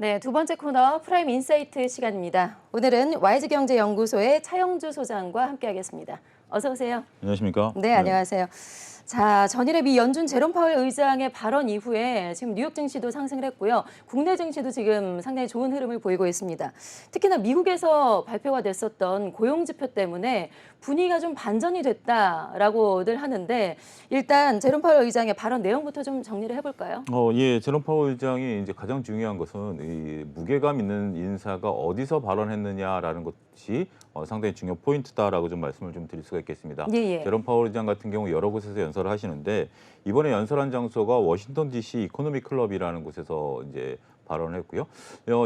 네, 두 번째 코너 프라임 인사이트 시간입니다. 오늘은 YG경제연구소의 차영주 소장과 함께하겠습니다. 어서 오세요. 안녕하십니까? 네, 안녕하세요. 자, 전일의 미 연준 제롬 파월 의장의 발언 이후에 지금 뉴욕 증시도 상승을 했고요. 국내 증시도 지금 상당히 좋은 흐름을 보이고 있습니다. 특히나 미국에서 발표가 됐었던 고용 지표 때문에 분위기가 좀 반전이 됐다라고들 하는데 일단 제롬 파월 의장의 발언 내용부터 좀 정리를 해볼까요? 예, 제롬 파월 의장이 이제 가장 중요한 것은 이 무게감 있는 인사가 어디서 발언했느냐라는 것이 상당히 중요 포인트다라고 좀 말씀을 좀 드릴 수가 있겠습니다. 예, 예. 제롬 파월 의장 같은 경우 여러 곳에서 연설을 하시는데 이번에 연설한 장소가 워싱턴 DC 이코노미 클럽이라는 곳에서 이제 발언을 했고요.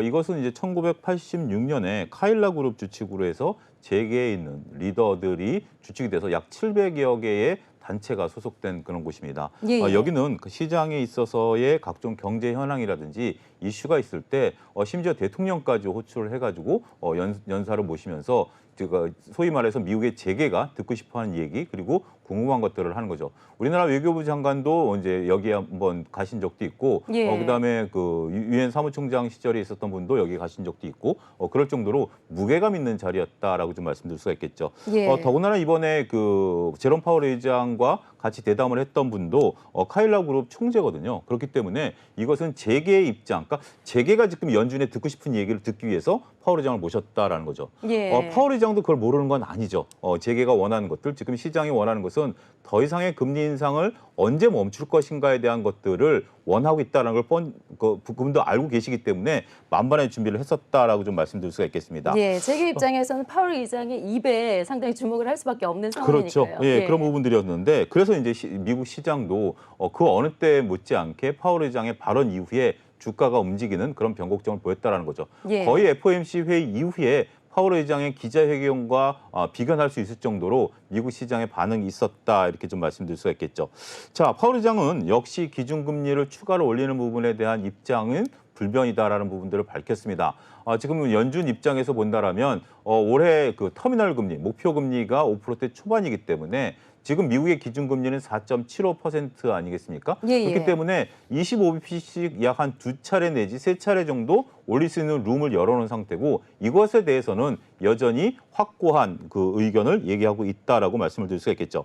이것은 이제 1986년에 카일라 그룹 주축으로 해서 재계에 있는 리더들이 주축이 돼서 약 700여 개의 단체가 소속된 그런 곳입니다. 예, 예. 여기는 그 시장에 있어서의 각종 경제 현황이라든지 이슈가 있을 때 심지어 대통령까지 호출을 해가지고 연사를 모시면서 제가 소위 말해서 미국의 재계가 듣고 싶어하는 얘기 그리고 궁금한 것들을 하는 거죠. 우리나라 외교부 장관도 이제 여기에 한번 가신 적도 있고, 예. 그다음에 그 유엔 사무총장 시절에 있었던 분도 여기 가신 적도 있고, 그럴 정도로 무게감 있는 자리였다라고 좀 말씀드릴 수가 있겠죠. 예. 더군다나 이번에 그 제롬 파월 의장과 같이 대담을 했던 분도 카일라 그룹 총재거든요. 그렇기 때문에 이것은 재계의 입장, 그러니까 재계가 지금 연준에 듣고 싶은 얘기를 듣기 위해서 파월 의장을 모셨다라는 거죠. 예. 파월 의장도 그걸 모르는 건 아니죠. 재계가 원하는 것들, 지금 시장이 원하는 것은 더 이상의 금리 인상을 언제 멈출 것인가에 대한 것들을 원하고 있다는 걸 그분도 알고 계시기 때문에 만반의 준비를 했었다라고 좀 말씀드릴 수가 있겠습니다. 예, 재계 입장에서는 파월 의장의 입에 상당히 주목을 할 수밖에 없는 상황이니까요. 그렇죠. 예, 그런 부분들이었는데 그래서 이제 미국 시장도 그 어느 때 못지않게 파월 의장의 발언 이후에 주가가 움직이는 그런 변곡점을 보였다라는 거죠. 예. 거의 FOMC 회의 이후에 파월 의장의 기자회견과 비견할 수 있을 정도로 미국 시장의 반응이 있었다 이렇게 좀 말씀드릴 수가 있겠죠. 자, 파월 의장은 역시 기준금리를 추가로 올리는 부분에 대한 입장은 불변이다라는 부분들을 밝혔습니다. 지금 연준 입장에서 본다라면 올해 그 터미널 금리, 목표 금리가 5%대 초반이기 때문에 지금 미국의 기준금리는 4.75% 아니겠습니까? 예, 예. 그렇기 때문에 25bp씩 약 한 두 차례 내지 세 차례 정도 올릴 수 있는 룸을 열어놓은 상태고 이것에 대해서는 여전히 확고한 그 의견을 얘기하고 있다라고 말씀을 드릴 수가 있겠죠.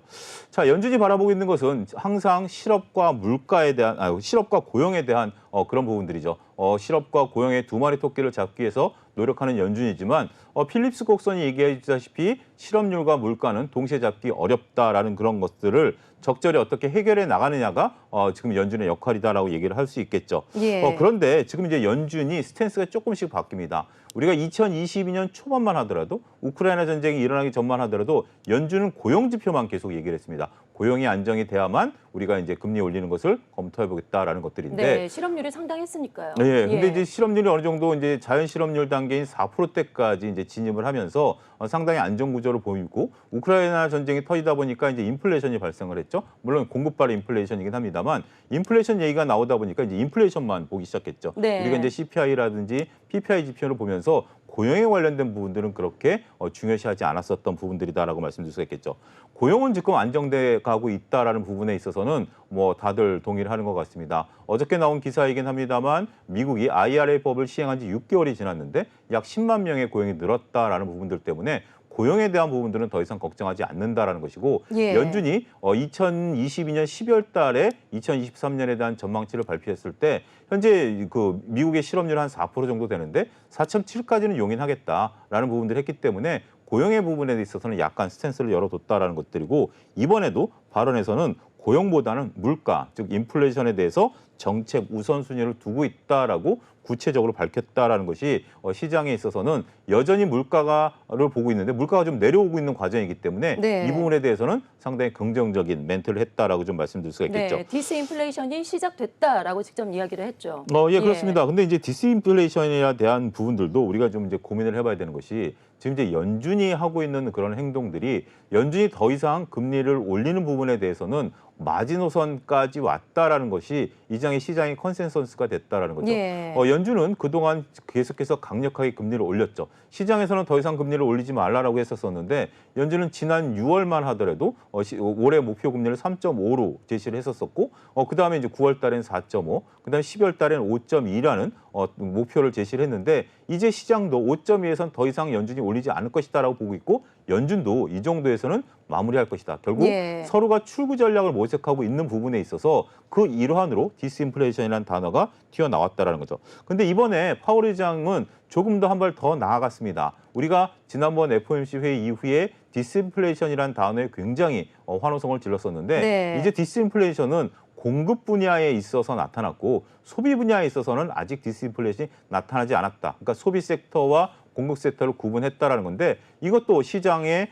자, 연준이 바라보고 있는 것은 항상 실업과 물가에 대한, 실업과 고용에 대한 그런 부분들이죠. 실업과 고용의 두 마리 토끼를 잡기 위해서 노력하는 연준이지만 필립스 곡선이 얘기했다시피 실업률과 물가는 동시에 잡기 어렵다라는 그런 것들을 적절히 어떻게 해결해 나가느냐가 지금 연준의 역할이다라고 얘기를 할 수 있겠죠. 예. 그런데 지금 이제 연준이 스탠스가 조금씩 바뀝니다. 우리가 2022년 초반만 하더라도 우크라이나 전쟁이 일어나기 전만 하더라도 연준은 고용 지표만 계속 얘기를 했습니다. 고용이 안정이 돼야만 우리가 이제 금리 올리는 것을 검토해 보겠다라는 것들인데 네, 실업률이 상당했으니까요. 예, 근데 이제 실업률이 어느 정도 이제 자연 실업률 단계인 4%대까지 이제 진입을 하면서 상당히 안정 구조를 보이고 우크라이나 전쟁이 터지다 보니까 이제 인플레이션이 발생을 했죠. 물론 공급발의 인플레이션이긴 합니다만 인플레이션 얘기가 나오다 보니까 이제 인플레이션만 보기 시작했죠. 네. 우리가 이제 CPI라든지 PPI 지표를 보면서 고용에 관련된 부분들은 그렇게 중요시하지 않았었던 부분들이다라고 말씀드릴 수가 있겠죠. 고용은 지금 안정돼 가고 있다라는 부분에 있어서는 뭐 다들 동의를 하는 것 같습니다. 어저께 나온 기사이긴 합니다만 미국이 IRA법을 시행한 지 6개월이 지났는데 약 10만 명의 고용이 늘었다라는 부분들 때문에 고용에 대한 부분들은 더 이상 걱정하지 않는다라는 것이고 예. 연준이 2022년 12월 달에 2023년에 대한 전망치를 발표했을 때 현재 그 미국의 실업률 한 4% 정도 되는데 4.7까지는 용인하겠다라는 부분들을 했기 때문에 고용의 부분에 있어서는 약간 스탠스를 열어뒀다라는 것들이고 이번에도 발언에서는 고용보다는 물가, 즉 인플레이션에 대해서 정책 우선순위를 두고 있다라고 구체적으로 밝혔다라는 것이 시장에 있어서는 여전히 물가를 보고 있는데 물가가 좀 내려오고 있는 과정이기 때문에 네. 이 부분에 대해서는 상당히 긍정적인 멘트를 했다라고 좀 말씀드릴 수가 있겠죠. 네, 디스인플레이션이 시작됐다라고 직접 이야기를 했죠. 예, 그렇습니다. 근데 이제 디스인플레이션에 대한 부분들도 우리가 좀 이제 고민을 해봐야 되는 것이 지금 이제 연준이 하고 있는 그런 행동들이 연준이 더 이상 금리를 올리는 부분에 대해서는 마지노선까지 왔다라는 것이 이장의 시장의 컨센서스가 됐다라는 거죠. 예. 연준은 그동안 계속해서 강력하게 금리를 올렸죠. 시장에서는 더 이상 금리를 올리지 말라라고 했었었는데 연준은 지난 6월만 하더라도 올해 목표 금리를 3.5로 제시를 했었었고 그다음에 이제 9월 달엔 4.5, 그다음에 10월 달엔 5.2라는 목표를 제시를 했는데 이제 시장도 5.2에선 더 이상 연준이 올리지 않을 것이다라고 보고 있고 연준도 이 정도에서는 마무리할 것이다. 결국 예. 서로가 출구 전략을 모색하고 있는 부분에 있어서 그 일환으로 디스인플레이션이라는 단어가 튀어나왔다라는 거죠. 근데 이번에 파월 의장은 조금 더 한 발 더 나아갔습니다. 우리가 지난번 FOMC 회의 이후에 디스인플레이션이라는 단어에 굉장히 환호성을 질렀었는데 네. 이제 디스인플레이션은 공급 분야에 있어서 나타났고 소비 분야에 있어서는 아직 디스인플레이션이 나타나지 않았다. 그러니까 소비 섹터와 공급 섹터를 구분했다라는 건데 이것도 시장의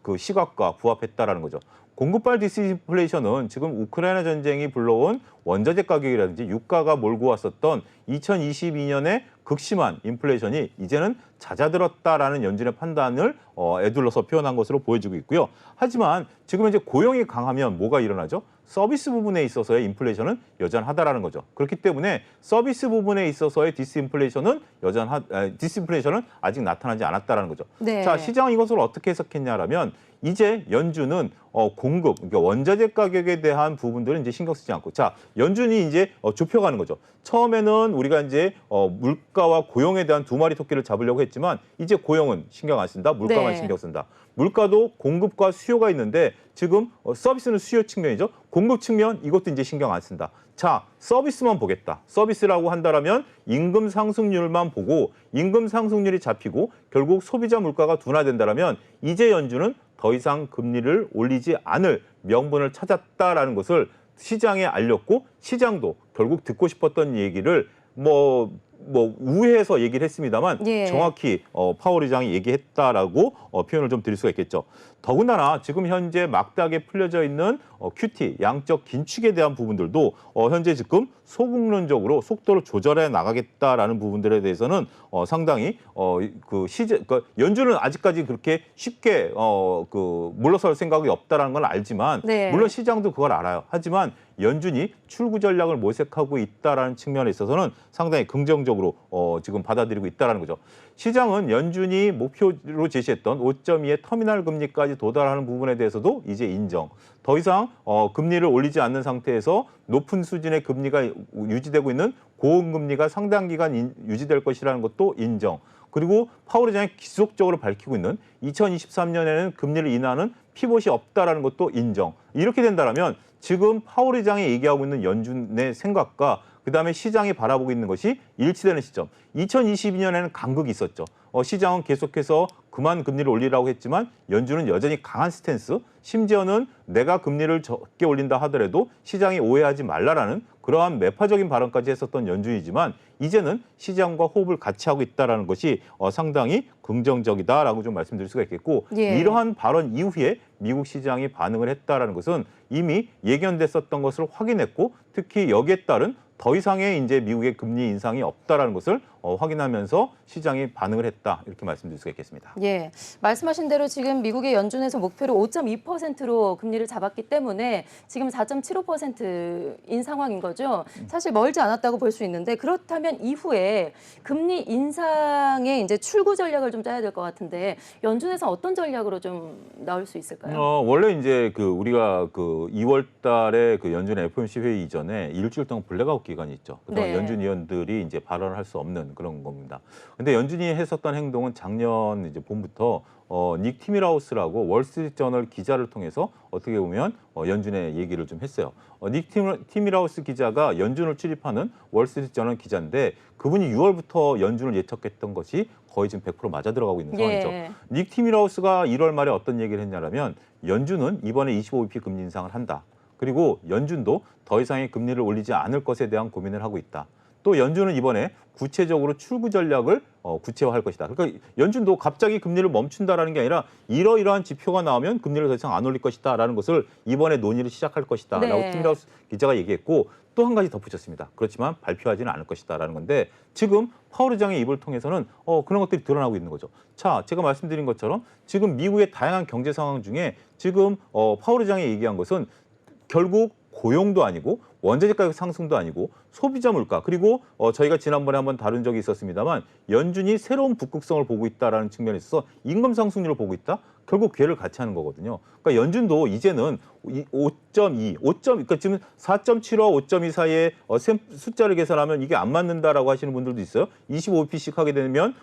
그 시각과 부합했다라는 거죠. 공급발 디스인플레이션은 지금 우크라이나 전쟁이 불러온 원자재 가격이라든지 유가가 몰고 왔었던 2022년에 극심한 인플레이션이 이제는 잦아들었다라는 연준의 판단을 에둘러서 표현한 것으로 보여지고 있고요. 하지만 지금 이제 고용이 강하면 뭐가 일어나죠? 서비스 부분에 있어서의 인플레이션은 여전하다라는 거죠. 그렇기 때문에 서비스 부분에 있어서의 디스인플레이션은 디스인플레이션은 아직 나타나지 않았다라는 거죠. 네. 자, 시장은 이것을 어떻게 해석했냐라면 이제 연준은 공급, 그러니까 원자재 가격에 대한 부분들은 이제 신경 쓰지 않고, 자, 연준이 이제 좁혀가는 거죠. 처음에는 우리가 이제 물가와 고용에 대한 두 마리 토끼를 잡으려고 했지만 이제 고용은 신경 안 쓴다, 물가만 네. 신경 쓴다. 물가도 공급과 수요가 있는데 지금 서비스는 수요 측면이죠. 공급 측면 이것도 이제 신경 안 쓴다. 자, 서비스만 보겠다. 서비스라고 한다라면 임금 상승률만 보고 임금 상승률이 잡히고 결국 소비자 물가가 둔화된다라면 이제 연준은 더 이상 금리를 올리지 않을 명분을 찾았다라는 것을 시장에 알렸고 시장도 결국 듣고 싶었던 얘기를 우회해서 얘기를 했습니다만 예. 정확히 파월 의장이 얘기했다라고 표현을 좀 드릴 수가 있겠죠. 더군다나 지금 현재 막다하게 풀려져 있는 QT, 양적 긴축에 대한 부분들도 현재 지금 소극론적으로 속도를 조절해 나가겠다라는 부분들에 대해서는 상당히 그러니까 연준은 아직까지 그렇게 쉽게 물러설 생각이 없다라는 걸 알지만 네. 물론 시장도 그걸 알아요. 하지만 연준이 출구 전략을 모색하고 있다라는 측면에 있어서는 상당히 긍정적으로 지금 받아들이고 있다라는 거죠. 시장은 연준이 목표로 제시했던 5.2의 터미널 금리까지 도달하는 부분에 대해서도 이제 인정. 더 이상 금리를 올리지 않는 상태에서 높은 수준의 금리가 유지되고 있는 고금리가 상당 기간 유지될 것이라는 것도 인정. 그리고 파월 의장이 지속적으로 밝히고 있는 2023년에는 금리를 인하하는 피봇이 없다라는 것도 인정. 이렇게 된다면 지금 파월 의장이 얘기하고 있는 연준의 생각과 그다음에 시장이 바라보고 있는 것이 일치되는 시점. 2022년에는 간극이 있었죠. 시장은 계속해서 그만 금리를 올리라고 했지만 연준은 여전히 강한 스탠스, 심지어는 내가 금리를 적게 올린다 하더라도 시장이 오해하지 말라라는 그러한 매파적인 발언까지 했었던 연준이지만 이제는 시장과 호흡을 같이 하고 있다는 것이 상당히 긍정적이다라고 좀 말씀드릴 수가 있겠고 예. 이러한 발언 이후에 미국 시장이 반응을 했다라는 것은 이미 예견됐었던 것을 확인했고 특히 여기에 따른 더 이상의 이제 미국의 금리 인상이 없다라는 것을 확인하면서 시장이 반응을 했다 이렇게 말씀드릴 수가 있겠습니다. 예, 말씀하신 대로 지금 미국의 연준에서 목표를 5.2%로 금리를 잡았기 때문에 지금 4.75%인 상황인 거죠. 사실 멀지 않았다고 볼 수 있는데 그렇다면 이후에 금리 인상의 이제 출구 전략을 좀 짜야 될 것 같은데 연준에서 어떤 전략으로 좀 나올 수 있을까요? 원래 이제 우리가 2월달에 연준의 FOMC 회의 이전에 일주일 동안 블랙아웃 기간이 있죠. 그동안 네. 연준 위원들이 이제 발언을 할 수 없는 그런 겁니다. 근데 연준이 했었던 행동은 작년 이제 봄부터 닉 티밀하우스라고 월스트리트 저널 기자를 통해서 어떻게 보면 연준의 얘기를 좀 했어요. 닉 티밀하우스 기자가 연준을 출입하는 월스트리트 저널 기자인데 그분이 6월부터 연준을 예측했던 것이 거의 지금 100% 맞아 들어가고 있는 상황이죠. 예. 닉 티밀하우스가 1월 말에 어떤 얘기를 했냐면 연준은 이번에 25bp 금리 인상을 한다. 그리고 연준도 더 이상의 금리를 올리지 않을 것에 대한 고민을 하고 있다. 또 연준은 이번에 구체적으로 출구 전략을 구체화할 것이다. 그러니까 연준도 갑자기 금리를 멈춘다라는 게 아니라 이러이러한 지표가 나오면 금리를 더 이상 안 올릴 것이다라는 것을 이번에 논의를 시작할 것이다라고 네. 티밀하우스 기자가 얘기했고 또 한 가지 덧붙였습니다. 그렇지만 발표하지는 않을 것이다라는 건데 지금 파월 의장의 입을 통해서는 그런 것들이 드러나고 있는 거죠. 자, 제가 말씀드린 것처럼 지금 미국의 다양한 경제 상황 중에 지금 파월 의장이 얘기한 것은 결국 고용도 아니고 원자재 가격 상승도 아니고 소비자 물가 그리고 저희가 지난번에 한번 다룬 적이 있었습니다만 연준이 새로운 북극성을 보고 있다라는 측면에 있어서 임금 상승률을 보고 있다. 결국 괴를 같이 하는 거거든요. 그러니까 연준도 이제는 5.2, 그러니까 지금 4.75, 5.2 사이에 숫자를 계산하면 이게 안 맞는다라고 하시는 분들도 있어요. 25bp씩 하게 되면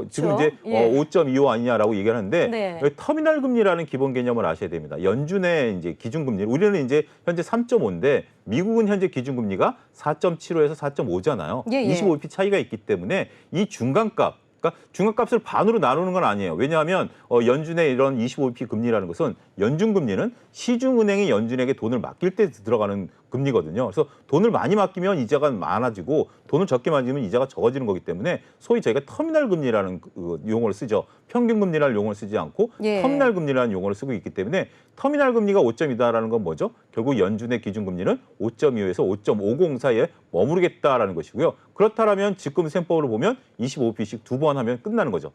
지금 이제 예. 5.25 아니냐라고 얘기를 하는데 네. 터미널 금리라는 기본 개념을 아셔야 됩니다. 연준의 이제 기준금리, 우리는 이제 현재 3.5인데 미국은 현재 기준금리가 4.75에서 4.5잖아요. 예, 예. 25bp 차이가 있기 때문에 이 중간값, 그러니까 중간값을 반으로 나누는 건 아니에요. 왜냐하면 연준의 이런 25bp 금리라는 것은 연준 금리는 시중은행이 연준에게 돈을 맡길 때 들어가는 금리거든요. 그래서 돈을 많이 맡기면 이자가 많아지고 돈을 적게 맡기면 이자가 적어지는 거기 때문에 소위 저희가 터미널 금리라는 용어를 쓰죠. 평균 금리라는 용어를 쓰지 않고 예. 터미널 금리라는 용어를 쓰고 있기 때문에 터미널 금리가 5.2다라는 건 뭐죠? 결국 연준의 기준 금리는 5.25에서 5.50 사이에 머무르겠다라는 것이고요. 그렇다면 지금 셈법으로 보면 25bp씩 2번 하면 끝나는 거죠.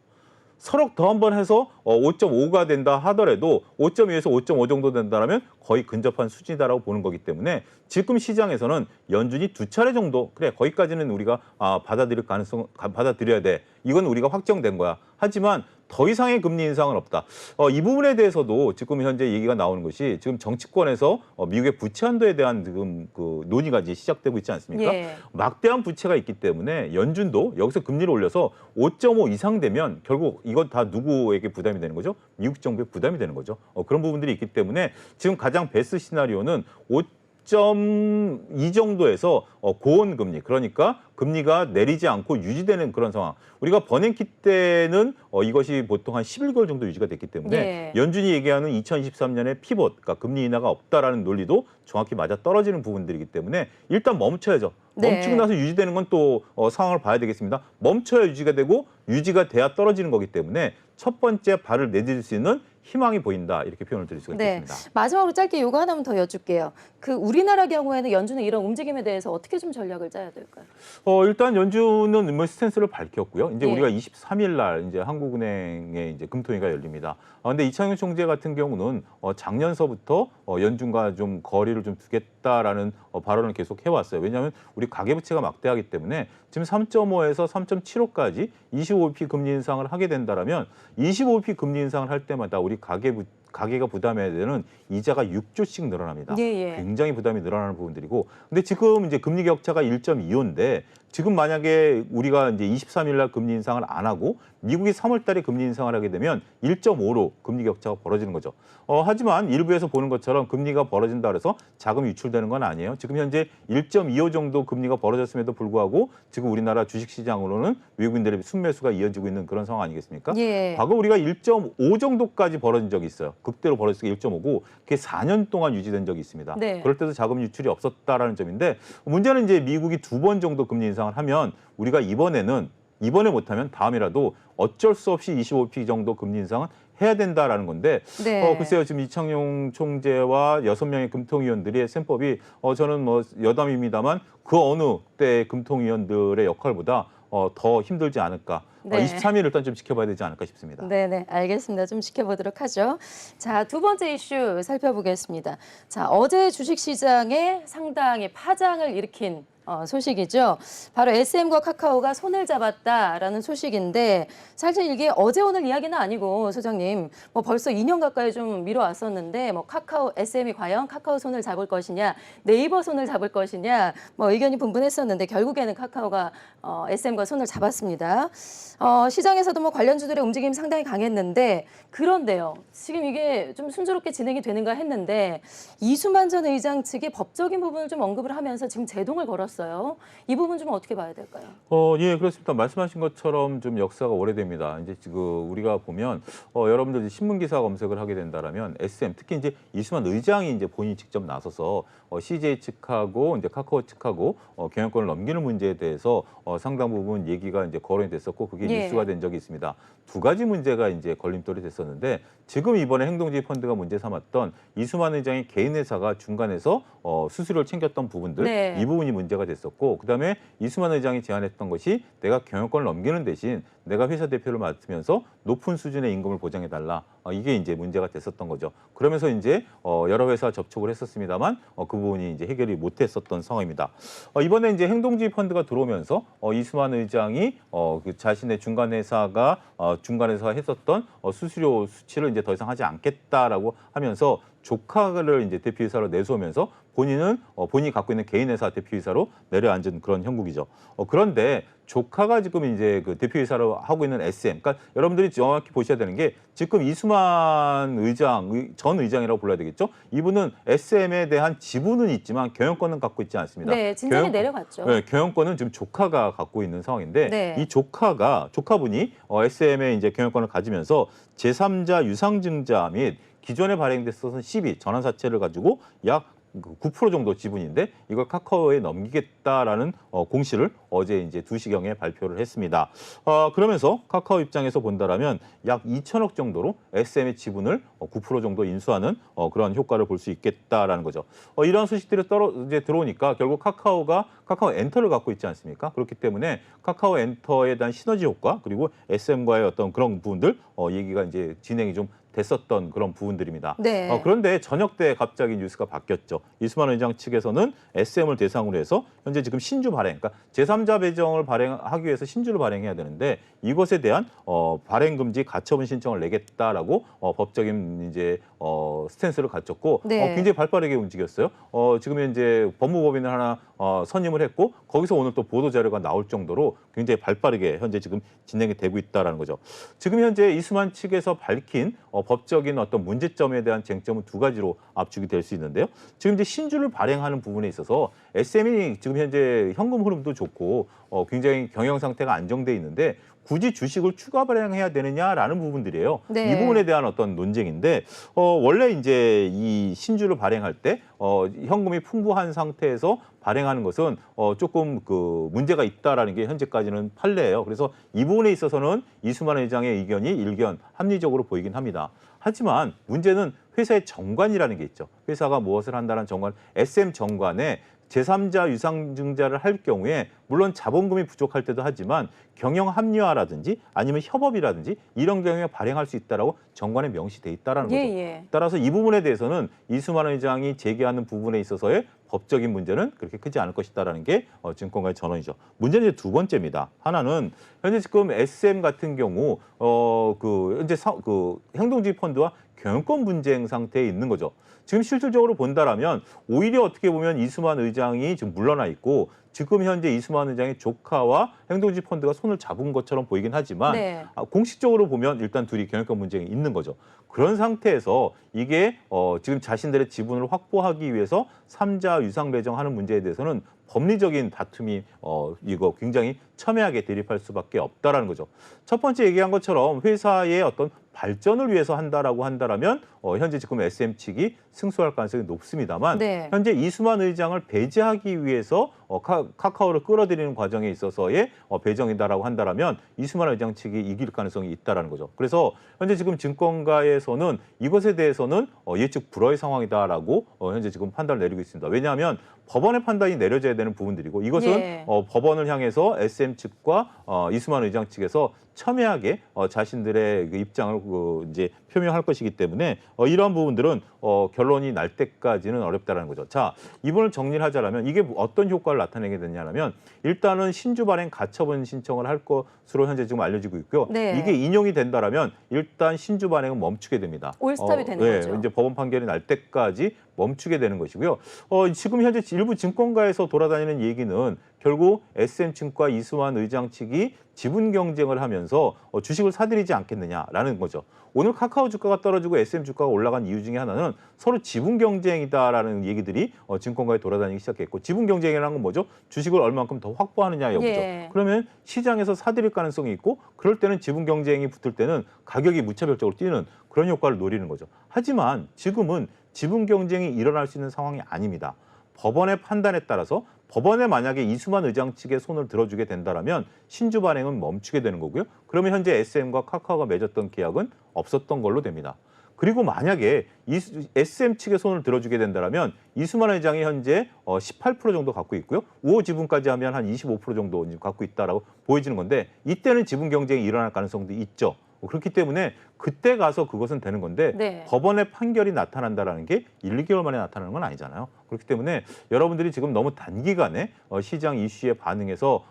서로 더 한 번 해서 5.5가 된다 하더라도 5.2에서 5.5 정도 된다면 거의 근접한 수준이다라고 보는 거기 때문에 지금 시장에서는 연준이 2차례 정도 그래 거기까지는 우리가 받아들일 가능성 받아들여야 돼. 이건 우리가 확정된 거야. 하지만 더 이상의 금리 인상은 없다. 이 부분에 대해서도 지금 현재 얘기가 나오는 것이 지금 정치권에서 미국의 부채 한도에 대한 지금 그 논의가 이제 시작되고 있지 않습니까? 예. 막대한 부채가 있기 때문에 연준도 여기서 금리를 올려서 5.5 이상 되면 결국 이건 다 누구에게 부담이 되는 거죠? 미국 정부에 부담이 되는 거죠. 그런 부분들이 있기 때문에 지금 가장 베스트 시나리오는 5.2 정도에서 고온 금리, 그러니까 금리가 내리지 않고 유지되는 그런 상황. 우리가 버냉키 때는 이것이 보통 한 11개월 정도 유지가 됐기 때문에 예. 연준이 얘기하는 2023년에 피봇, 그러니까 금리 인하가 없다라는 논리도 정확히 맞아 떨어지는 부분들이기 때문에 일단 멈춰야죠. 네. 멈추고 나서 유지되는 건 또 상황을 봐야 되겠습니다. 멈춰야 유지가 되고 유지가 돼야 떨어지는 거기 때문에 첫 번째 발을 내딛을 수 있는 희망이 보인다 이렇게 표현을 드릴 수가 네. 있겠습니다. 마지막으로 짧게 이거 하나만 더 여쭐게요. 그 우리나라 경우에는 연준의 이런 움직임에 대해서 어떻게 좀 전략을 짜야 될까요? 일단 연준은 뭐 스탠스를 밝혔고요. 이제 예. 우리가 23일 날 이제 한국은행의 이제 금토회가 열립니다. 근데 이창용 총재 같은 경우는 작년서부터 연준과 좀 거리를 좀 두겠다라는 발언을 계속 해왔어요. 왜냐하면 우리 가계부채가 막대하기 때문에 지금 3.5에서 3.75까지 25bp 금리 인상을 하게 된다라면 25bp 금리 인상을 할 때마다 우리 가계가 부담해야 되는 이자가 6조씩 늘어납니다. 예, 예. 굉장히 부담이 늘어나는 부분들이고, 근데 지금 이제 금리 격차가 1.25인데 지금 만약에 우리가 이제 23일 날 금리 인상을 안 하고 미국이 3월 달에 금리 인상을 하게 되면 1.5로 금리 격차가 벌어지는 거죠. 하지만 일부에서 보는 것처럼 금리가 벌어진다 그래서 자금이 유출되는 건 아니에요. 지금 현재 1.25 정도 금리가 벌어졌음에도 불구하고 지금 우리나라 주식시장으로는 외국인들의 순매수가 이어지고 있는 그런 상황 아니겠습니까? 예. 과거 우리가 1.5 정도까지 벌어진 적이 있어요. 극대로 벌어졌을 때 1.5고 그게 4년 동안 유지된 적이 있습니다. 네. 그럴 때도 자금 유출이 없었다라는 점인데 문제는 이제 미국이 2번 정도 금리 인상을 하면 우리가 이번에 못하면 다음이라도 어쩔 수 없이 25bp 정도 금리 인상은 해야 된다라는 건데 네. 글쎄요 지금 이창용 총재와 6명의 금통위원들의 셈법이 저는 뭐 여담입니다만 그 어느 때 금통위원들의 역할보다 더 힘들지 않을까. 네. 23일 일단 좀 지켜봐야 되지 않을까 싶습니다. 네네, 알겠습니다. 좀 지켜보도록 하죠. 자, 두 번째 이슈 살펴보겠습니다. 자, 어제 주식시장에 상당히 파장을 일으킨 소식이죠. 바로 SM과 카카오가 손을 잡았다라는 소식인데 사실 이게 어제 오늘 이야기는 아니고 소장님 뭐 벌써 2년 가까이 좀 미뤄왔었는데 뭐 카카오 SM이 과연 카카오 손을 잡을 것이냐 네이버 손을 잡을 것이냐 뭐 의견이 분분했었는데 결국에는 카카오가 SM과 손을 잡았습니다. 시장에서도 뭐 관련주들의 움직임이 상당히 강했는데 그런데요. 지금 이게 좀 순조롭게 진행이 되는가 했는데 이수만 전 의장 측이 법적인 부분을 좀 언급을 하면서 지금 제동을 걸었어요. 이 부분 좀 어떻게 봐야 될까요? 예, 그렇습니다. 말씀하신 것처럼 좀 역사가 오래됩니다. 이제 지금 우리가 보면 여러분들 신문 기사 검색을 하게 된다라면 SM 특히 이제 이수만 의장이 이제 본인이 직접 나서서 CJ 측하고 이제 카카오 측하고 경영권을 넘기는 문제에 대해서 상당 부분 얘기가 이제 거론이 됐었고 그게 예. 뉴스가 된 적이 있습니다. 두 가지 문제가 이제 걸림돌이 됐었는데 지금 이번에 행동주의 펀드가 문제 삼았던 이수만 의장의 개인 회사가 중간에서 수수료를 챙겼던 부분들 네. 이 부분이 문제가 문제가 됐었고, 그다음에 이수만 의장이 제안했던 것이 내가 경영권을 넘기는 대신 내가 회사 대표를 맡으면서 높은 수준의 임금을 보장해달라. 이게 이제 문제가 됐었던 거죠. 그러면서 이제 여러 회사 접촉을 했었습니다만 그 부분이 이제 해결이 못했었던 상황입니다. 이번에 이제 행동주의 펀드가 들어오면서 이수만 의장이 그 자신의 중간 회사가 했었던 수수료 수치를 이제 더 이상 하지 않겠다라고 하면서 조카를 이제 대표이사로 내세우면서 본인이 갖고 있는 개인회사 대표이사로 내려앉은 그런 형국이죠. 그런데 조카가 지금 이제 그 대표이사로 하고 있는 SM, 그러니까 여러분들이 정확히 보셔야 되는 게 지금 이수만 전 의장이라고 불러야 되겠죠. 이분은 SM에 대한 지분은 있지만 경영권은 갖고 있지 않습니다. 네, 진작에 내려갔죠. 네, 경영권은 지금 조카가 갖고 있는 상황인데 네. 이 조카분이 SM의 이제 경영권을 가지면서 제3자 유상증자 및 기존에 발행됐었던 CB 전환사채를 가지고 약 9% 정도 지분인데 이걸 카카오에 넘기겠다라는 공시를 어제 이제 2시경에 발표를 했습니다. 그러면서 카카오 입장에서 본다라면 약 2천억 정도로 SM의 지분을 9% 정도 인수하는 그런 효과를 볼 수 있겠다라는 거죠. 이러한 소식들이 이제 들어오니까 결국 카카오 엔터를 갖고 있지 않습니까? 그렇기 때문에 카카오 엔터에 대한 시너지 효과 그리고 SM과의 어떤 그런 부분들 얘기가 이제 진행이 좀 됐었던 그런 부분들입니다. 네. 그런데 저녁 때 갑자기 뉴스가 바뀌었죠. 이수만 의장 측에서는 SM을 대상으로 해서 현재 지금 신주 발행, 그러니까 제3자 배정을 발행하기 위해서 신주를 발행해야 되는데 이것에 대한 발행 금지 가처분 신청을 내겠다라고 법적인 이제 스탠스를 갖췄고 네. 굉장히 발빠르게 움직였어요. 지금 현재 법무법인을 하나 선임을 했고 거기서 오늘 또 보도 자료가 나올 정도로 굉장히 발빠르게 현재 지금 진행이 되고 있다라는 거죠. 지금 현재 이수만 측에서 밝힌 법적인 어떤 문제점에 대한 쟁점은 두 가지로 압축이 될 수 있는데요. 지금 이제 신주를 발행하는 부분에 있어서 SM이 지금 현재 현금 흐름도 좋고 굉장히 경영 상태가 안정돼 있는데 굳이 주식을 추가 발행해야 되느냐라는 부분들이에요. 네. 이 부분에 대한 어떤 논쟁인데 원래 이제 이 신주를 발행할 때 현금이 풍부한 상태에서 발행하는 것은 조금 그 문제가 있다라는 게 현재까지는 판례예요. 그래서 이 부분에 있어서는 이수만 의장의 의견이 일견 합리적으로 보이긴 합니다. 하지만 문제는 회사의 정관이라는 게 있죠. 회사가 무엇을 한다는 정관, SM 정관에 제3자 유상증자를 할 경우에 물론 자본금이 부족할 때도 하지만 경영 합리화라든지 아니면 협업이라든지 이런 경우에 발행할 수 있다라고 정관에 명시돼 있다라는 거죠. 예. 따라서 이 부분에 대해서는 이수만 의장이 제기하는 부분에 있어서의 법적인 문제는 그렇게 크지 않을 것이다라는 게 증권가의 전언이죠. 문제는 이제 두 번째입니다. 하나는 현재 지금 SM 같은 경우 현재 행동주의 펀드와 경영권 분쟁 상태에 있는 거죠. 지금 실질적으로 본다라면 오히려 어떻게 보면 이수만 의장이 지금 물러나 있고 지금 현재 이수만 의장의 조카와 행동주의 펀드가 손을 잡은 것처럼 보이긴 하지만 네. 공식적으로 보면 일단 둘이 경영권 분쟁이 있는 거죠. 그런 상태에서 이게 지금 자신들의 지분을 확보하기 위해서 3자 유상 배정하는 문제에 대해서는 법리적인 다툼이 이거 굉장히 첨예하게 대립할 수밖에 없다라는 거죠. 첫 번째 얘기한 것처럼 회사의 어떤 발전을 위해서 한다라고 한다라면 현재 지금 SM 측이 승소할 가능성이 높습니다만 네. 현재 이수만 의장을 배제하기 위해서 카카오를 끌어들이는 과정에 있어서의 배정이다라고 한다라면 이수만 의장 측이 이길 가능성이 있다라는 거죠. 그래서 현재 지금 증권가에서는 이것에 대해서는 예측 불허의 상황이다라고 현재 지금 판단을 내리고 있습니다. 왜냐하면 법원의 판단이 내려져야 되는 부분들이고 이것은 예. 법원을 향해서 SM 측과 이수만 의장 측에서 첨예하게 자신들의 그 입장을 이제 표명할 것이기 때문에 이러한 부분들은 결론이 날 때까지는 어렵다라는 거죠. 자, 이분을 정리를 하자면 이게 어떤 효과를 나타내게 되냐면 일단은 신주 발행 가처분 신청을 할 것으로 현재 지금 알려지고 있고요. 네. 이게 인용이 된다라면 일단 신주 발행은 멈추게 됩니다. 올스톱이 되는 네, 거죠. 이제 법원 판결이 날 때까지 멈추게 되는 것이고요. 지금 현재 일부 증권가에서 돌아다니는 얘기는 결국 SM증과 이수만 의장 측이 지분 경쟁을 하면서 주식을 사들이지 않겠느냐라는 거죠. 오늘 카카오 주가가 떨어지고 SM 주가가 올라간 이유 중에 하나는 서로 지분 경쟁이다라는 얘기들이 증권가에 돌아다니기 시작했고 지분 경쟁이라는 건 뭐죠? 주식을 얼마만큼 더 확보하느냐 여부죠. 예. 그러면 시장에서 사들일 가능성이 있고 그럴 때는 지분 경쟁이 붙을 때는 가격이 무차별적으로 뛰는 그런 효과를 노리는 거죠. 하지만 지금은 지분 경쟁이 일어날 수 있는 상황이 아닙니다. 법원의 판단에 따라서 법원에 만약에 이수만 의장 측의 손을 들어주게 된다면 신주 발행은 멈추게 되는 거고요. 그러면 현재 SM과 카카오가 맺었던 계약은 없었던 걸로 됩니다. 그리고 만약에 SM 측에 손을 들어주게 된다면 이수만 회장이 현재 18% 정도 갖고 있고요. 우호 지분까지 하면 한 25% 정도 갖고 있다라고 보여지는 건데 이때는 지분 경쟁이 일어날 가능성도 있죠. 그렇기 때문에 그때 가서 그것은 되는 건데 네. 법원의 판결이 나타난다라는 게 1, 2개월 만에 나타나는 건 아니잖아요. 그렇기 때문에 여러분들이 지금 너무 단기간에 시장 이슈에 반응해서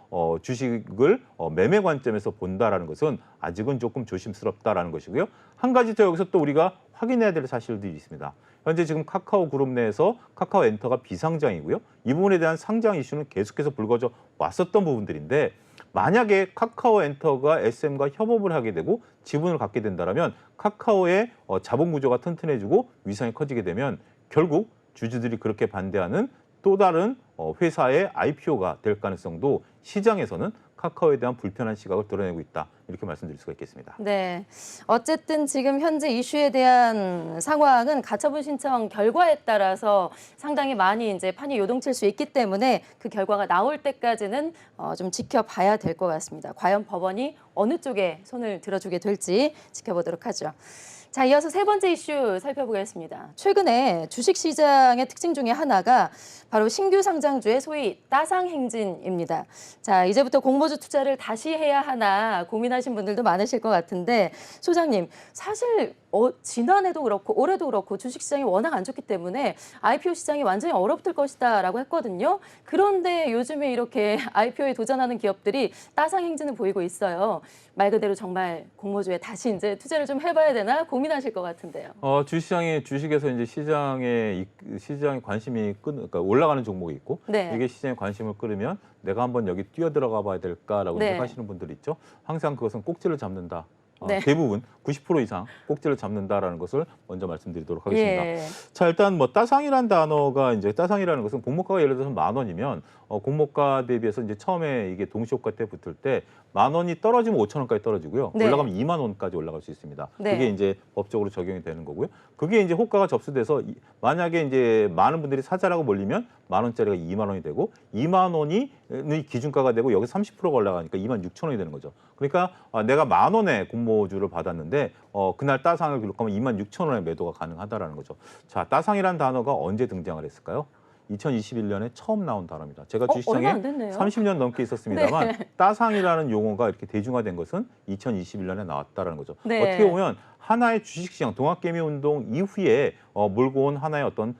주식을 매매 관점에서 본다라는 것은 아직은 조금 조심스럽다라는 것이고요. 한 가지 더 여기서 또 우리가 확인해야 될 사실들이 있습니다. 현재 지금 카카오 그룹 내에서 카카오 엔터가 비상장이고요. 이 부분에 대한 상장 이슈는 계속해서 불거져 왔었던 부분들인데 만약에 카카오 엔터가 SM과 협업을 하게 되고 지분을 갖게 된다면 카카오의 자본 구조가 튼튼해지고 위상이 커지게 되면 결국 주주들이 그렇게 반대하는 또 다른 회사의 IPO가 될 가능성도 시장에서는 카카오에 대한 불편한 시각을 드러내고 있다. 이렇게 말씀드릴 수가 있겠습니다. 네. 어쨌든 지금 현재 이슈에 대한 상황은 가처분 신청 결과에 따라서 상당히 많이 이제 판이 요동칠 수 있기 때문에 그 결과가 나올 때까지는 좀 지켜봐야 될 것 같습니다. 과연 법원이 어느 쪽에 손을 들어주게 될지 지켜보도록 하죠. 자, 이어서 세 번째 이슈 살펴보겠습니다. 최근에 주식시장의 특징 중에 하나가 바로 신규 상장주의 소위 따상 행진입니다. 자, 이제부터 공모주 투자를 다시 해야 하나 고민하신 분들도 많으실 것 같은데 소장님, 사실 지난해도 그렇고 올해도 그렇고 주식시장이 워낙 안 좋기 때문에 IPO 시장이 완전히 얼어붙을 것이다라고 했거든요. 그런데 요즘에 이렇게 IPO에 도전하는 기업들이 따상 행진을 보이고 있어요. 말 그대로 정말 공모주에 다시 이제 투자를 좀 해봐야 되나 고민하실 것 같은데요. 주식에서 이제 시장에 관심이 그러니까 올라가는 종목이 있고 네. 이게 시장에 관심을 끌으면 내가 한번 여기 뛰어 들어가 봐야 될까라고 네. 생각하시는 분들 있죠. 항상 그것은 꼭지를 잡는다. 네. 대부분 90% 이상 꼭지를 잡는다라는 것을 먼저 말씀드리도록 하겠습니다. 예. 자, 일단 뭐 따상이라는 단어가 이제 따상이라는 것은 공모가가 예를 들어서 10,000원이면 공모가 대비해서 이제 처음에 이게 동시효과 때 붙을 때 10,000원이 떨어지면 5,000원까지 떨어지고요. 네. 올라가면 20,000원까지 올라갈 수 있습니다. 네. 그게 이제 법적으로 적용이 되는 거고요. 그게 이제 호가가 접수돼서 만약에 이제 많은 분들이 사자라고 몰리면 10,000원짜리가 20,000원이 되고 20,000원이 기준가가 되고 여기 30%가 올라가니까 26,000원이 되는 거죠. 그러니까 내가 10,000원에 공모주를 받았는데 그날 따상을 기록하면 26,000원에 매도가 가능하다라는 거죠. 자, 따상이라는 단어가 언제 등장을 했을까요? 2021년에 처음 나온 단어입니다. 제가 얼마 주식시장에 안 됐네요. 30년 넘게 있었습니다만 네. 따상이라는 용어가 이렇게 대중화된 것은 2021년에 나왔다라는 거죠. 네. 어떻게 보면 하나의 주식시장 동학개미운동 이후에 몰고 온 하나의 어떤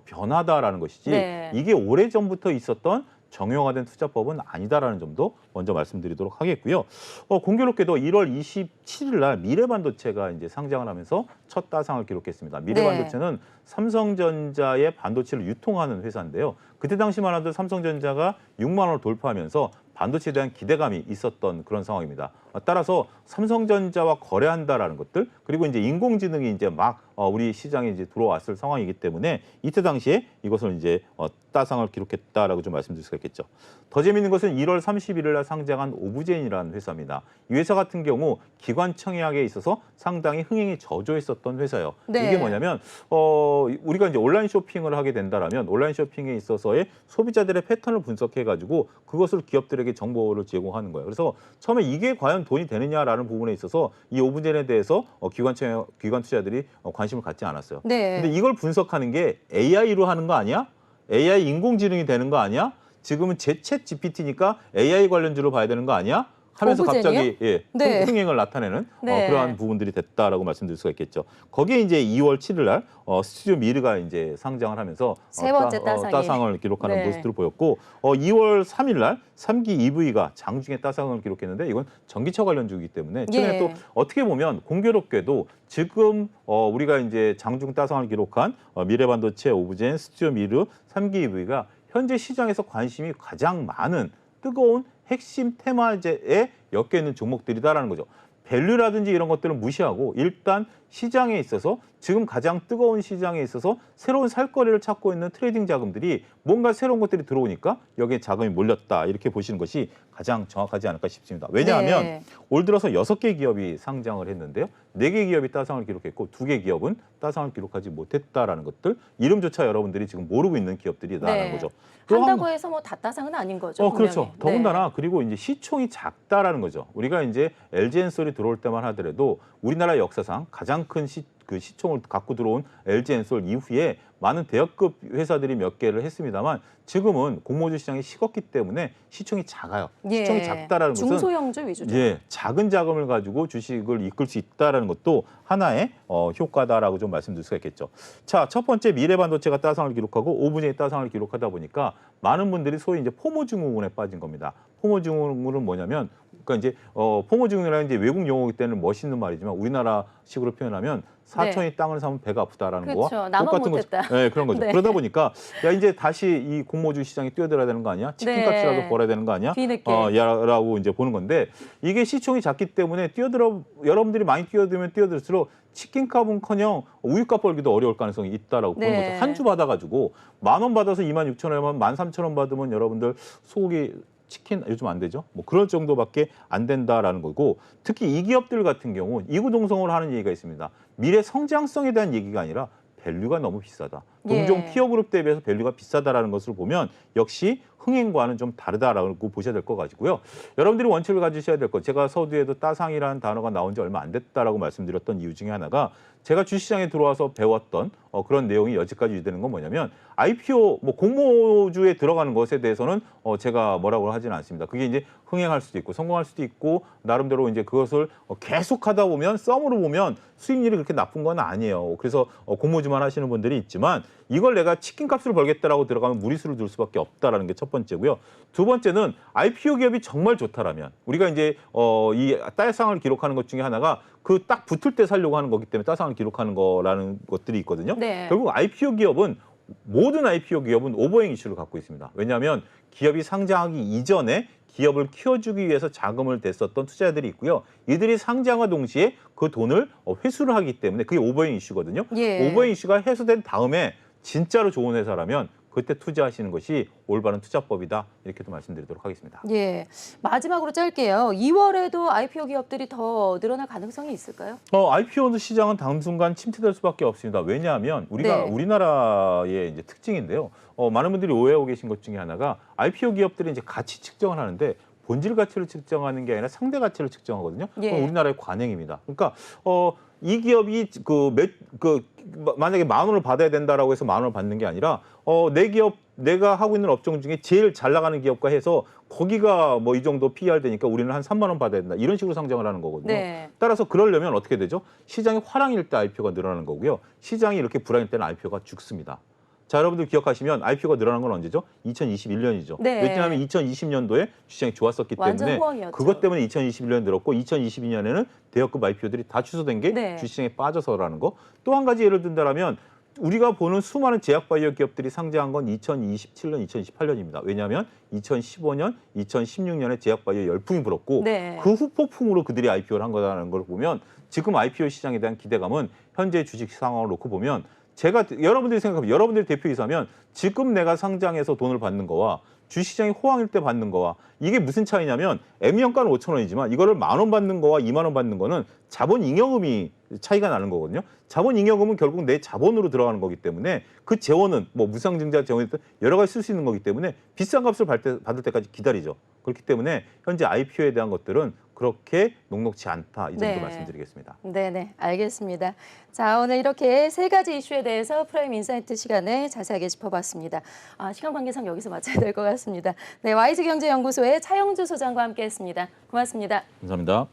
변화다라는 것이지 네. 이게 오래전부터 있었던 정형화된 투자법은 아니다라는 점도 먼저 말씀드리도록 하겠고요. 공교롭게도 1월 27일 날 미래반도체가 이제 상장을 하면서 첫 따상을 기록했습니다. 미래반도체는 삼성전자의 반도체를 유통하는 회사인데요. 그때 당시만 하도 삼성전자가 6만 원을 돌파하면서 반도체에 대한 기대감이 있었던 그런 상황입니다. 따라서 삼성전자와 거래한다라는 것들 그리고 이제 인공지능이 이제 막 우리 시장에 이제 들어왔을 상황이기 때문에 이때 당시에 이것을 이제 따상을 기록했다라고 좀 말씀드릴 수가 있겠죠. 더 재미있는 것은 1월 31일 날 상장한 오브젠이라는 회사입니다. 이 회사 같은 경우 기관 청약에 있어서 상당히 흥행이 저조했었던 회사예요. 네. 이게 뭐냐면 우리가 이제 온라인 쇼핑을 하게 된다라면 온라인 쇼핑에 있어서의 소비자들의 패턴을 분석해 가지고 그것을 기업들에게 정보를 제공하는 거예요. 그래서 처음에 이게 과연 돈이 되느냐라는 부분에 있어서 이 오브젠에 대해서 기관 투자들이 관심을 갖지 않았어요. 네. 근데 이걸 분석하는 게 AI로 하는 거 아니야? AI 인공지능이 되는 거 아니야? 지금은 챗 GPT니까 AI 관련주로 봐야 되는 거 아니야? 하면서 오브젠이요? 갑자기 네. 흥행을 나타내는 네. 그러한 부분들이 됐다라고 말씀드릴 수가 있겠죠. 거기에 이제 2월 7일 날 스튜디오 미르가 이제 상장을 하면서 세 번째 따상이. 따상을 기록하는 네. 모습들을 보였고 2월 3일 날 3기 EV가 장중에 따상을 기록했는데 이건 전기차 관련주이기 때문에 최근에 예. 또 어떻게 보면 공교롭게도 지금 우리가 이제 장중 따상을 기록한 미래반도체, 오브젠, 스튜디오 미르, 3기 EV가 현재 시장에서 관심이 가장 많은 뜨거운 핵심 테마제에 엮여 있는 종목들이다라는 거죠. 밸류라든지 이런 것들은 무시하고 일단 시장에 있어서 지금 가장 뜨거운 시장에 있어서 새로운 살거리를 찾고 있는 트레이딩 자금들이 뭔가 새로운 것들이 들어오니까 여기에 자금이 몰렸다 이렇게 보시는 것이 가장 정확하지 않을까 싶습니다. 왜냐하면 네. 올 들어서 6개 기업이 상장을 했는데요. 4개 기업이 따상을 기록했고 2개 기업은 따상을 기록하지 못했다라는 것들 이름조차 여러분들이 지금 모르고 있는 기업들이다라는 네. 거죠. 또 한다고 해서 뭐 다 따상은 아닌 거죠. 분명히. 그렇죠. 더군다나 그리고 이제 시총이 작다라는 거죠. 우리가 이제 LG엔솔이 들어올 때만 하더라도 우리나라 역사상 가장 큰 그 시총을 갖고 들어온 LG엔솔 이후에 많은 대형급 회사들이 몇 개를 했습니다만 지금은 공모주 시장이 식었기 때문에 시총이 작아요. 시총이 작다라는 것은 중소형주 위주죠. 예, 작은 자금을 가지고 주식을 이끌 수 있다라는 것도 하나의 효과다라고 좀 말씀드릴 수가 있겠죠. 자, 첫 번째 미래반도체가 따상을 기록하고 5분의 1 따상을 기록하다 보니까 많은 분들이 소위 이제 포모증후군에 빠진 겁니다. 포모증후군은 뭐냐면 그러니까 이제 포모증후군이라는 이제 외국 용어이기 때문에 멋있는 말이지만 우리나라식으로 표현하면 사촌이 땅을 사면 배가 아프다라는 그렇죠. 거와 나만 똑같은 못했다. 거죠. 네, 그런 거죠. 네. 그러다 보니까 야 이제 다시 이 공모주 시장에 뛰어들어야 되는 거 아니야? 치킨값이라도 벌어야 되는 거 아니야? 뒤늦게. 라고 이제 보는 건데 이게 시총이 작기 때문에 여러분들이 많이 뛰어들면 뛰어들수록 치킨값은커녕 우유값 벌기도 어려울 가능성이 있다라고 보는 네. 거죠. 한 주 받아가지고 10,000원 받아서 26,000원이면 13,000원 받으면 여러분들 소고기 치킨 요즘 안 되죠? 뭐 그럴 정도밖에 안 된다라는 거고 특히 이 기업들 같은 경우 이구동성으로 하는 얘기가 있습니다. 미래 성장성에 대한 얘기가 아니라 밸류가 너무 비싸다. 동종 예. 피어그룹 대비해서 밸류가 비싸다라는 것을 보면 역시 흥행과는 좀 다르다라고 보셔야 될 것 같고요. 여러분들이 원칙을 가지셔야 될 것. 제가 서두에도 따상이라는 단어가 나온 지 얼마 안 됐다라고 말씀드렸던 이유 중에 하나가 제가 주시장에 들어와서 배웠던 그런 내용이 여지까지 유지되는 건 뭐냐면 IPO 뭐 공모주에 들어가는 것에 대해서는 제가 뭐라고 하지는 않습니다. 그게 이제 흥행할 수도 있고 성공할 수도 있고 나름대로 이제 그것을 계속하다 보면 썸으로 보면 수익률이 그렇게 나쁜 건 아니에요. 그래서 공모주만 하시는 분들이 있지만 이걸 내가 치킨값을 벌겠다라고 들어가면 무리수를 둘 수밖에 없다라는 게 첫 번째고요. 두 번째는 IPO 기업이 정말 좋다라면 우리가 이제 이 따상을 기록하는 것 중에 하나가 그 딱 붙을 때 살려고 하는 거기 때문에 따상을 기록하는 거라는 것들이 있거든요. 네. 결국 IPO 기업은 모든 IPO 기업은 오버행 이슈를 갖고 있습니다. 왜냐하면 기업이 상장하기 이전에 기업을 키워주기 위해서 자금을 댔었던 투자자들이 있고요. 이들이 상장과 동시에 그 돈을 회수를 하기 때문에 그게 오버행 이슈거든요. 예. 오버행 이슈가 해소된 다음에 진짜로 좋은 회사라면 그때 투자하시는 것이 올바른 투자법이다. 이렇게도 말씀드리도록 하겠습니다. 예. 마지막으로 짧게요. 2월에도 IPO 기업들이 더 늘어날 가능성이 있을까요? IPO 시장은 당분간 침체될 수밖에 없습니다. 왜냐하면 우리가 네. 우리나라의 이제 특징인데요. 많은 분들이 오해하고 계신 것 중에 하나가 IPO 기업들이 이제 가치 측정을 하는데 본질 가치를 측정하는 게 아니라 상대 가치를 측정하거든요. 예. 그건 우리나라의 관행입니다. 그러니까 이 기업이 만약에 10,000원을 받아야 된다라고 해서 10,000원을 받는 게 아니라 내가 하고 있는 업종 중에 제일 잘 나가는 기업과 해서 거기가 뭐 이 정도 PER 되니까 우리는 한 30,000원 받아야 된다. 이런 식으로 상정을 하는 거거든요. 네. 따라서 그러려면 어떻게 되죠? 시장이 화랑일 때 IPO가 늘어나는 거고요. 시장이 이렇게 불황일 때는 IPO가 죽습니다. 자, 여러분들 기억하시면 IPO가 늘어난 건 언제죠? 2021년이죠. 네. 왜냐하면 2020년도에 주식이 좋았었기 완전 때문에 호황이었죠. 그것 때문에 2021년 늘었고 2022년에는 대형급 IPO들이 다 취소된 게 네. 주시장에 빠져서라는 거. 또 한 가지 예를 든다면 우리가 보는 수많은 제약바이오 기업들이 상장한 건 2027년, 2028년입니다. 왜냐하면 2015년, 2016년에 제약바이오 열풍이 불었고 네. 그 후폭풍으로 그들이 IPO를 한 거라는 걸 보면 지금 IPO 시장에 대한 기대감은 현재 주식 상황을 놓고 보면 여러분들이 생각하면 여러분들이 대표이사면 지금 내가 상장해서 돈을 받는 거와 주시장이 호황일 때 받는 거와 이게 무슨 차이냐면 M형가는 5,000원이지만 이거를 10,000원 받는 거와 20,000원 받는 거는 자본 잉여금이 차이가 나는 거거든요. 자본 잉여금은 결국 내 자본으로 들어가는 거기 때문에 그 재원은 뭐 무상증자 재원이든 여러 가지 쓸 수 있는 거기 때문에 비싼 값을 받을 때까지 기다리죠. 그렇기 때문에 현재 IPO에 대한 것들은 그렇게 녹록지 않다. 이 정도 네. 말씀드리겠습니다. 네네, 알겠습니다. 자, 오늘 이렇게 세 가지 이슈에 대해서 프라임 인사이트 시간에 자세하게 짚어봤습니다. 시간 관계상 여기서 마쳐야 될 것 같습니다. 네, YG경제연구소의 차영주 소장과 함께했습니다. 고맙습니다. 감사합니다.